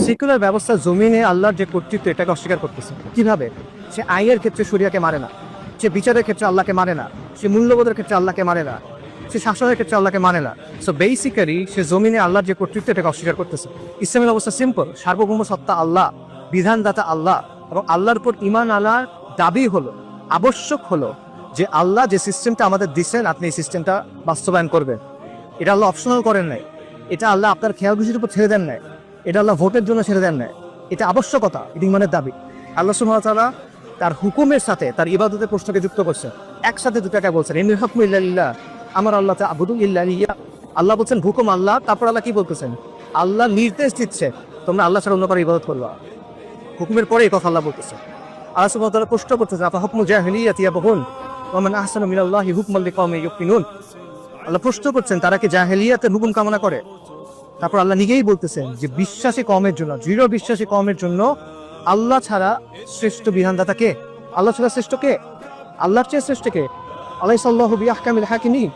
Secular ব্যবস্থা জমিনে আল্লাহর যে কর্তৃত্ব এটাকে অস্বীকার করতেছে। কিভাবে? সে আইনের ক্ষেত্রে শরিয়াকে মারে না, সে বিচারের ক্ষেত্রে আল্লাহকে মানে না, সে মূল্যবোধের ক্ষেত্রে আল্লাহকে মানে না, সে শাসনের ক্ষেত্রে আল্লাহকে মানে না। সো বেসিক্যালি সে জমিনে আল্লাহর যে কর্তৃত্ব এটাকে অস্বীকার করতেছে। ইসলামের অবস্থা সিম্পল, সার্বভৌম সত্তা আল্লাহ, বিধানদাতা আল্লাহ, এবং আল্লাহর উপর ঈমান আনার দাবি হলো, আবশ্যক হলো যে আল্লাহ যে সিস্টেমটা আমাদের দিচ্ছেন আপনি এই সিস্টেমটা বাস্তবায়ন করবেন। এটা আল্লাহ অপশনাল করেন নাই, এটা আল্লাহ আপনার খেয়াল খুশির উপর ছেড়ে দেন নাই, এটা আল্লাহ ভোটের জন্য ছেড়ে দেন নাই, এটা আবশ্যকতা, এটা ইমানের দাবি। আল্লাহ সুবহানাহু ওয়া তাআলা তার হুকুমের সাথে তার ইবাদতের প্রশ্নকে যুক্ত করছেন, একসাথে দুটাকে বলছেন, ইনিল হুকমু ইল্লা লিল্লাহ, আমার আল্লাহ তা'বুদু ইল্লা ইয়্যা। আল্লাহ বলছেন হুকুম আল্লাহ, তারপর আল্লাহ কি বলতেছেন? আল্লাহ নির্দেশ দিচ্ছে তোমরা আল্লাহ ছাড়া অন্য কারো ইবাদত করবা। হুকুমের পরে এই কথা আল্লাহ বলতেছে। আল্লাহ সুবহানাহু ওয়া তাআলা প্রশ্ন করতেছেন, আফা হুকমুল জাহিলিয়াতি ইয়াবগুন ওয়া মান আহসানু মিনাল্লাহি হুকমান লিকাওমিন ইউকিনুন। আল্লাহ প্রশ্ন করছেন তারা কি জাহেলিয়াতের হুকুম কামনা করে? তারপর আল্লাহ নিজেই বলতেছেন যে বিশ্বাসী কওমের জন্য, দৃঢ় বিশ্বাসী কওমের জন্য আল্লাহ ছাড়া শ্রেষ্ঠ বিধানদাতা কে? আল্লাহ ছাড়া শ্রেষ্ঠ কে? আল্লাহর চেয়ে শ্রেষ্ঠ কে? আলাইহিস সাল্লাহু বিআহকামিল হাকিমিন।